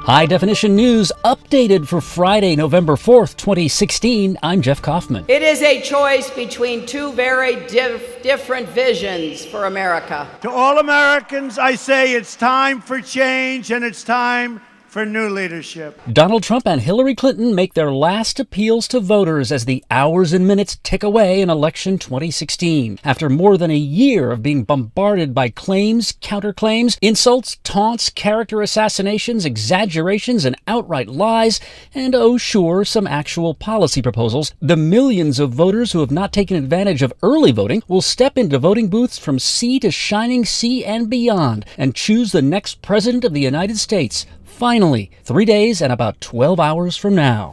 High Definition News updated for Friday, November 4th, 2016. I'm Jeff Kaufman. It is a choice between two very different visions for America. To all Americans, I say it's time for change and it's time for new leadership. Donald Trump and Hillary Clinton make their last appeals to voters as the hours and minutes tick away in election 2016. After more than a year of being bombarded by claims, counterclaims, insults, taunts, character assassinations, exaggerations, and outright lies, and oh sure, some actual policy proposals, the millions of voters who have not taken advantage of early voting will step into voting booths from sea to shining sea and beyond and choose the next president of the United States. Finally, 3 days and about 12 hours from now.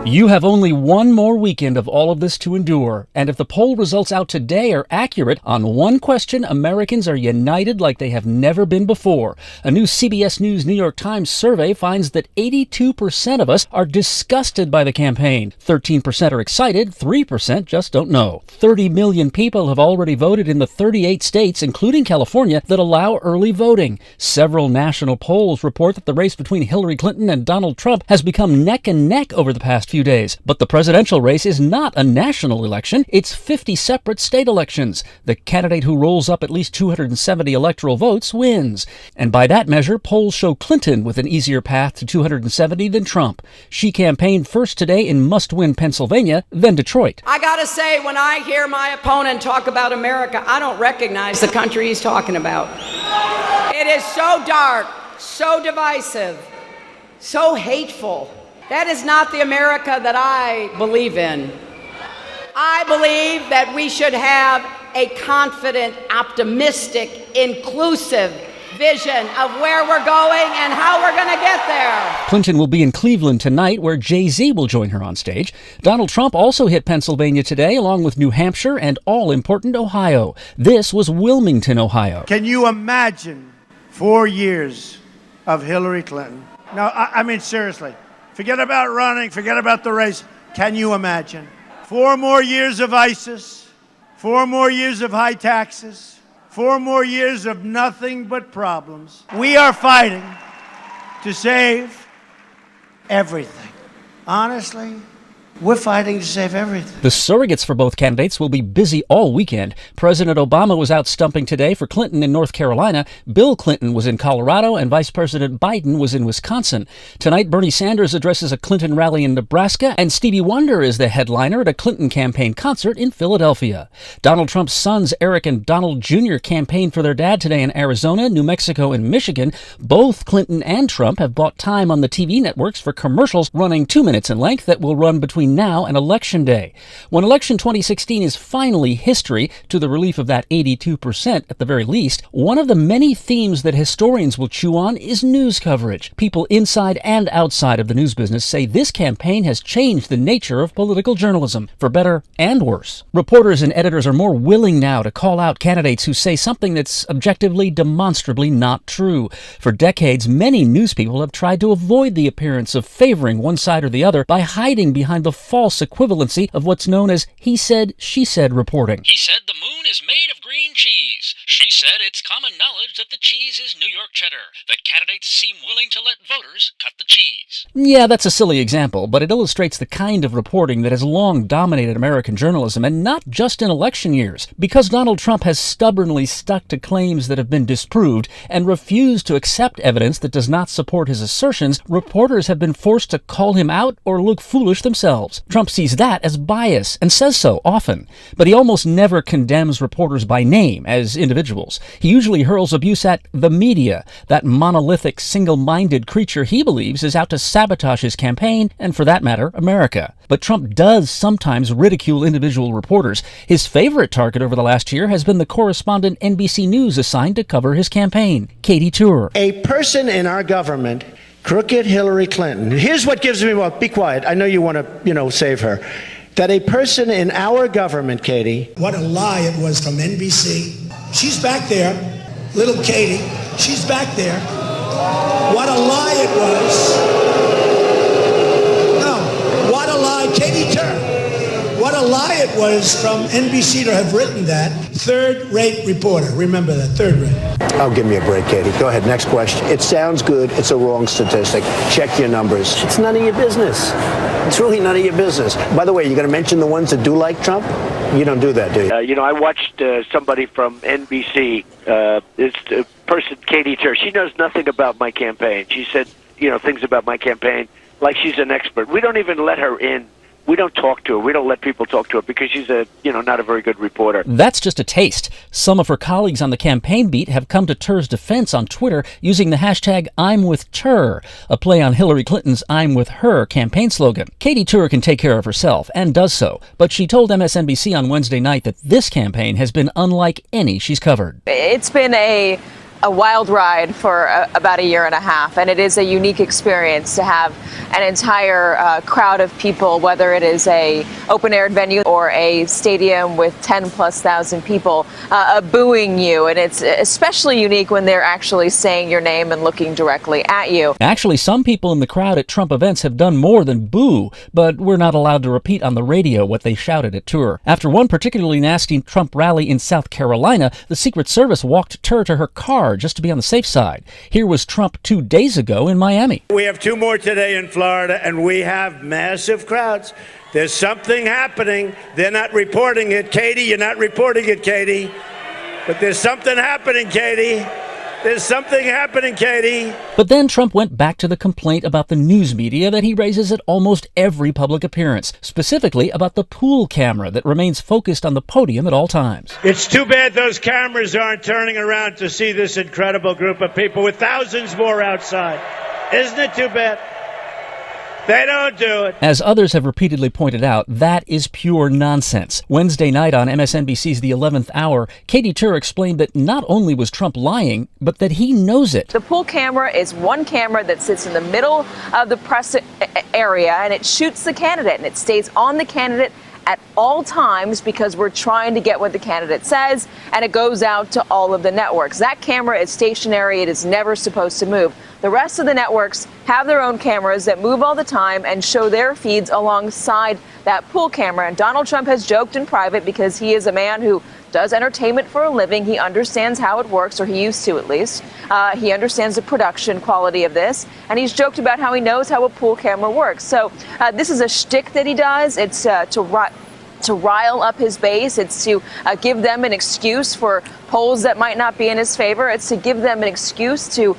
You have only one more weekend of all of this to endure, and if the poll results out today are accurate, on one question, Americans are united like they have never been before. A new CBS News New York Times survey finds that 82% of us are disgusted by the campaign. 13% are excited, 3% just don't know. 30 million people have already voted in the 38 states, including California, that allow early voting. Several national polls report that the race between Hillary Clinton and Donald Trump has become neck and neck over the past few days. But the presidential race is not a national election. It's 50 separate state elections. The candidate who rolls up at least 270 electoral votes wins. And by that measure, polls show Clinton with an easier path to 270 than Trump. She campaigned first today in must-win Pennsylvania, then Detroit. I gotta say, when I hear my opponent talk about America, I don't recognize the country he's talking about. It is so dark, so divisive, so hateful. That is not the America that I believe in. I believe that we should have a confident, optimistic, inclusive vision of where we're going and how we're going to get there. Clinton will be in Cleveland tonight, where Jay-Z will join her on stage. Donald Trump also hit Pennsylvania today, along with New Hampshire and all-important Ohio. This was Wilmington, Ohio. Can you imagine 4 years of Hillary Clinton? No, I mean, seriously. Forget about running, forget about the race. Can you imagine? 4 more years of ISIS, 4 more years of high taxes, 4 more years of nothing but problems. We are fighting to save everything. Honestly, we're fighting to save everything. The surrogates for both candidates will be busy all weekend. President Obama was out stumping today for Clinton in North Carolina. Bill Clinton was in Colorado, and Vice President Biden was in Wisconsin. Tonight, Bernie Sanders addresses a Clinton rally in Nebraska, and Stevie Wonder is the headliner at a Clinton campaign concert in Philadelphia. Donald Trump's sons, Eric and Donald Jr., campaigned for their dad today in Arizona, New Mexico, and Michigan. Both Clinton and Trump have bought time on the TV networks for commercials running 2 minutes in length that will run between now and Election Day. When Election 2016 is finally history, to the relief of that 82% at the very least, one of the many themes that historians will chew on is news coverage. People inside and outside of the news business say this campaign has changed the nature of political journalism, for better and worse. Reporters and editors are more willing now to call out candidates who say something that's objectively, demonstrably not true. For decades, many news people have tried to avoid the appearance of favoring one side or the other by hiding behind the false equivalency of what's known as he said, she said reporting. He said the moon is made of green cheese. She said it's common knowledge that the cheese is New York cheddar. The candidates seem willing to let voters cut the cheese. Yeah, that's a silly example, but it illustrates the kind of reporting that has long dominated American journalism, and not just in election years. Because Donald Trump has stubbornly stuck to claims that have been disproved and refused to accept evidence that does not support his assertions, reporters have been forced to call him out or look foolish themselves. Trump sees that as bias and says so often, but he almost never condemns reporters by name as individuals. He usually hurls abuse at the media, that monolithic, single-minded creature he believes is out to sabotage his campaign and, for that matter, America. But Trump does sometimes ridicule individual reporters. His favorite target over the last year has been the correspondent NBC News assigned to cover his campaign, Katie Tur. A person in our government, crooked Hillary Clinton. Here's what gives me, well, be quiet. I know you want to, save her. That a person in our government, Katie. What a lie it was from NBC. She's back there, little Katie. She's back there. What a lie it was. No, what a lie. Katie Tur. What a lie it was from NBC to have written that. Third-rate reporter. Remember that, third rate. Oh, give me a break, Katie. Go ahead, next question. It sounds good. It's a wrong statistic. Check your numbers. It's none of your business. It's really none of your business. By the way, you're going to mention the ones that do like Trump? You don't do that, do you? I watched somebody from NBC, this person, Katie Tur. She knows nothing about my campaign. She said, things about my campaign like she's an expert. We don't even let her in. We don't talk to her. We don't let people talk to her because she's not a very good reporter. That's just a taste. Some of her colleagues on the campaign beat have come to Tur's defense on Twitter using the hashtag #I'mWithTur, a play on Hillary Clinton's I'm With Her campaign slogan. Katie Tur can take care of herself, and does so, but she told MSNBC on Wednesday night that this campaign has been unlike any she's covered. It's been a wild ride for about a year and a half, and it is a unique experience to have an entire crowd of people, whether it is a open-air venue or a stadium with 10,000+ people booing you, and it's especially unique when they're actually saying your name and looking directly at you. Actually, some people in the crowd at Trump events have done more than boo, but we're not allowed to repeat on the radio what they shouted at Tur. After one particularly nasty Trump rally in South Carolina, the Secret Service walked Tur to her car just to be on the safe side. Here was Trump 2 days ago in Miami. We have 2 more today in Florida, and we have massive crowds. There's something happening. They're not reporting it. Katie, you're not reporting it, Katie. But there's something happening, Katie. There's something happening, Katie. But then Trump went back to the complaint about the news media that he raises at almost every public appearance, specifically about the pool camera that remains focused on the podium at all times. It's too bad those cameras aren't turning around to see this incredible group of people with thousands more outside. Isn't it too bad? They don't do it. As others have repeatedly pointed out, that is pure nonsense. Wednesday night on MSNBC's The 11th Hour, Katie Tur explained that not only was Trump lying, but that he knows it. The pool camera is one camera that sits in the middle of the press area, and it shoots the candidate, and it stays on the candidate at all times because we're trying to get what the candidate says, and it goes out to all of the networks. That camera is stationary. It is never supposed to move. The rest of the networks have their own cameras that move all the time and show their feeds alongside that pool camera. And Donald Trump has joked in private, because he is a man who does entertainment for a living. He understands how it works, or he used to at least. He understands the production quality of this, and he's joked about how he knows how a pool camera works. So this is a shtick that he does. It's to rile up his base. It's to give them an excuse for polls that might not be in his favor. It's to give them an excuse to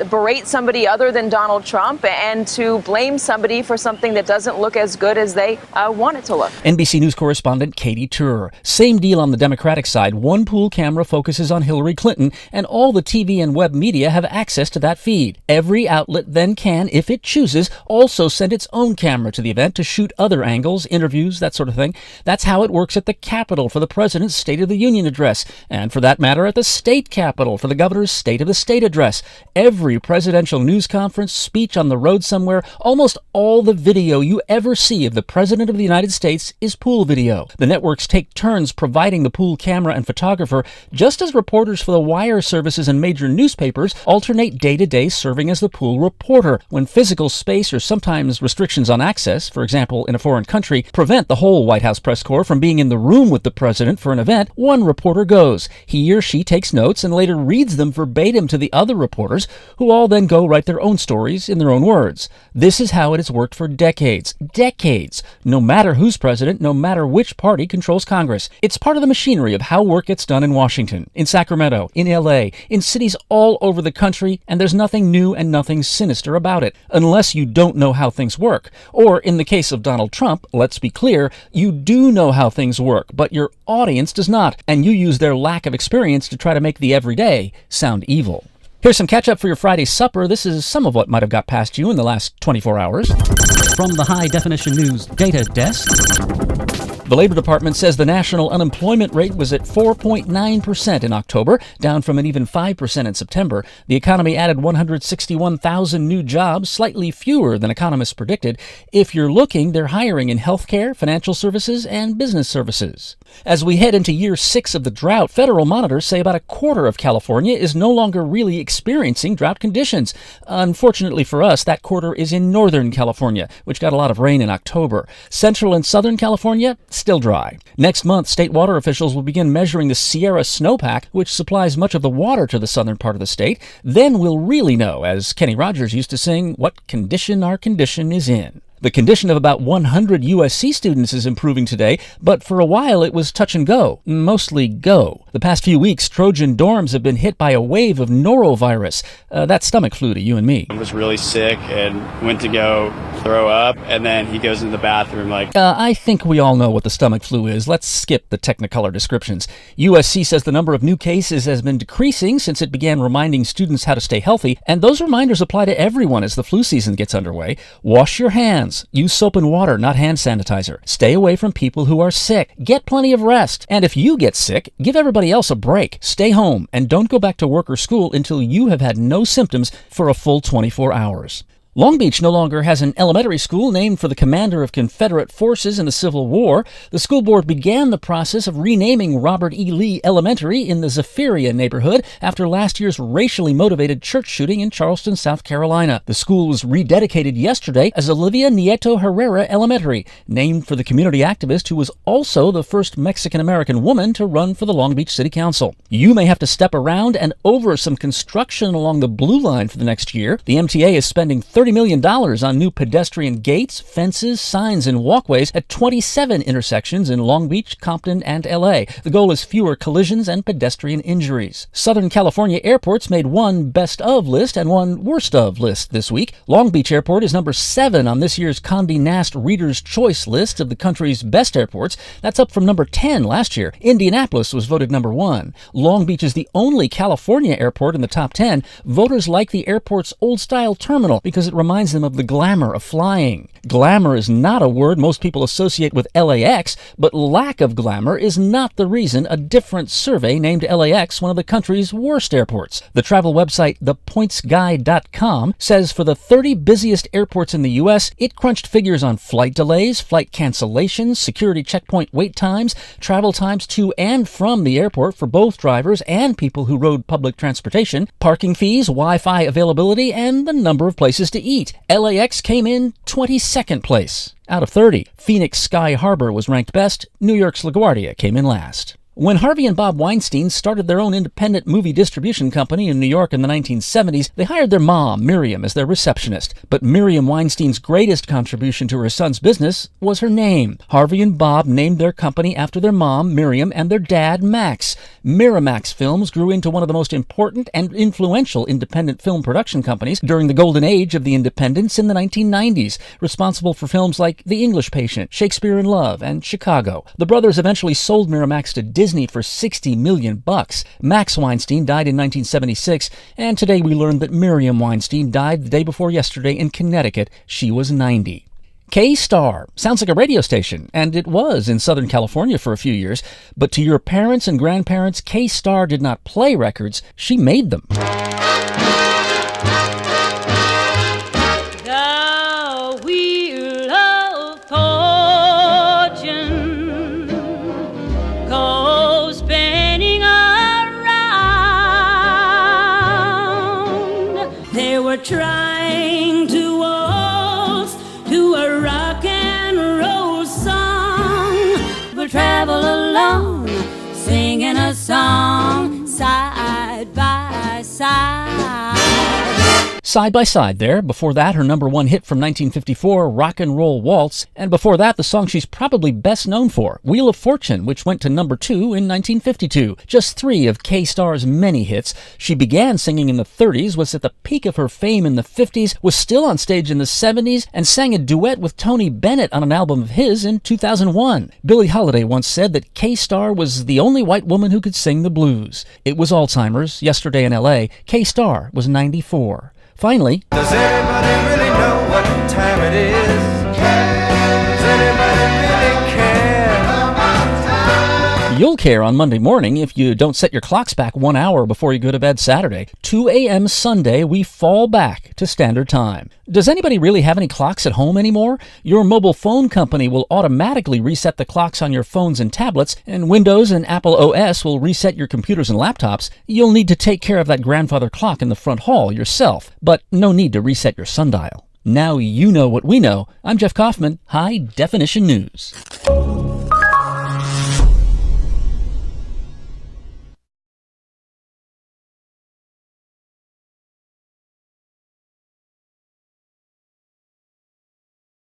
berate somebody other than Donald Trump and to blame somebody for something that doesn't look as good as they want it to look. NBC News correspondent Katie Tur. Same deal on the Democratic side. One pool camera focuses on Hillary Clinton, and all the TV and web media have access to that feed. Every outlet then can, if it chooses, also send its own camera to the event to shoot other angles, interviews, that sort of thing. That's how it works at the Capitol for the President's State of the Union address, and for that matter at the state capitol for the governor's State of the State address. Every presidential news conference, speech on the road somewhere, almost all the video you ever see of the President of the United States is pool video. The networks take turns providing the pool camera and photographer, just as reporters for the wire services and major newspapers alternate day to day serving as the pool reporter. When physical space or sometimes restrictions on access, for example in a foreign country, prevent the whole White House press corps from being in the room with the president for an event, one reporter goes. He or she takes notes and later reads them verbatim to the other reporters, who all then go write their own stories in their own words. This is how it has worked for decades. Decades. No matter who's president, no matter which party controls Congress. It's part of the machinery of how work gets done in Washington, in Sacramento, in LA, in cities all over the country, and there's nothing new and nothing sinister about it, unless you don't know how things work. Or, in the case of Donald Trump, let's be clear, you do know how things work, but your audience does not, and you use their lack of experience to try to make the everyday sound evil. Here's some catch-up for your Friday supper. This is some of what might have got past you in the last 24 hours. From the High Definition News Data Desk. The Labor Department says the national unemployment rate was at 4.9% in October, down from an even 5% in September. The economy added 161,000 new jobs, slightly fewer than economists predicted. If you're looking, they're hiring in healthcare, financial services, and business services. As we head into year 6 of the drought, federal monitors say about a quarter of California is no longer really experiencing drought conditions. Unfortunately for us, that quarter is in Northern California, which got a lot of rain in October. Central and Southern California, still dry. Next month, state water officials will begin measuring the Sierra snowpack, which supplies much of the water to the southern part of the state. Then we'll really know, as Kenny Rogers used to sing, what condition our condition is in. The condition of about 100 USC students is improving today, but for a while it was touch and go, mostly go. The past few weeks, Trojan dorms have been hit by a wave of norovirus. That stomach flu to you and me. I was really sick and went to go throw up, and then he goes in the bathroom like... I think we all know what the stomach flu is. Let's skip the Technicolor descriptions. USC says the number of new cases has been decreasing since it began reminding students how to stay healthy, and those reminders apply to everyone as the flu season gets underway. Wash your hands. Use soap and water, not hand sanitizer. Stay away from people who are sick. Get plenty of rest. And if you get sick, give everybody else a break. Stay home and don't go back to work or school until you have had no symptoms for a full 24 hours. Long Beach no longer has an elementary school named for the commander of Confederate forces in the Civil War. The school board began the process of renaming Robert E. Lee Elementary in the Zephyria neighborhood after last year's racially motivated church shooting in Charleston, South Carolina. The school was rededicated yesterday as Olivia Nieto Herrera Elementary, named for the community activist who was also the first Mexican-American woman to run for the Long Beach City Council. You may have to step around and over some construction along the Blue Line for the next year. The MTA is spending $30 million on new pedestrian gates, fences, signs, and walkways at 27 intersections in Long Beach, Compton, and LA. The goal is fewer collisions and pedestrian injuries. Southern California airports made one best of list and one worst of list this week. Long Beach Airport is number 7 on this year's Condé Nast Reader's Choice list of the country's best airports. That's up from number 10 last year. Indianapolis was voted number 1. Long Beach is the only California airport in the top 10. Voters like the airport's old-style terminal because it reminds them of the glamour of flying. Glamour is not a word most people associate with LAX, but lack of glamour is not the reason a different survey named LAX one of the country's worst airports. The travel website thepointsguide.com says for the 30 busiest airports in the U.S., it crunched figures on flight delays, flight cancellations, security checkpoint wait times, travel times to and from the airport for both drivers and people who rode public transportation, parking fees, Wi-Fi availability, and the number of places to eat. LAX came in 22nd place out of 30. Phoenix Sky Harbor was ranked best. New York's LaGuardia came in last. When Harvey and Bob Weinstein started their own independent movie distribution company in New York in the 1970s, they hired their mom, Miriam, as their receptionist. But Miriam Weinstein's greatest contribution to her son's business was her name. Harvey and Bob named their company after their mom, Miriam, and their dad, Max. Miramax Films grew into one of the most important and influential independent film production companies during the golden age of the independents in the 1990s, responsible for films like The English Patient, Shakespeare in Love, and Chicago. The brothers eventually sold Miramax to Disney for $60 million. Max Weinstein died in 1976, and today we learned that Miriam Weinstein died the day before yesterday in Connecticut. She was 90. K-Star sounds like a radio station, and it was in Southern California for a few years, but to your parents and grandparents, K-Star did not play records, she made them. The wheel of fortune goes spinning around. They were trying to waltz to a rock and roll song, but travel along, singing a song side by side. Side by Side there. Before that, her number 1 hit from 1954, Rock and Roll Waltz. And before that, the song she's probably best known for, Wheel of Fortune, which went to number 2 in 1952. Just 3 of K-Star's many hits. She began singing in the 30s, was at the peak of her fame in the 50s, was still on stage in the 70s, and sang a duet with Tony Bennett on an album of his in 2001. Billie Holiday once said that K-Star was the only white woman who could sing the blues. It was Alzheimer's. Yesterday in LA, K-Star was 94. Finally, does anybody really know what time it is? Does anybody really care? You'll care on Monday morning if you don't set your clocks back 1 hour before you go to bed Saturday. 2 a.m. Sunday, we fall back to standard time. Does anybody really have any clocks at home anymore? Your mobile phone company will automatically reset the clocks on your phones and tablets, and Windows and Apple OS will reset your computers and laptops. You'll need to take care of that grandfather clock in the front hall yourself, but no need to reset your sundial. Now you know what we know. I'm Jeff Kaufman, High Definition News.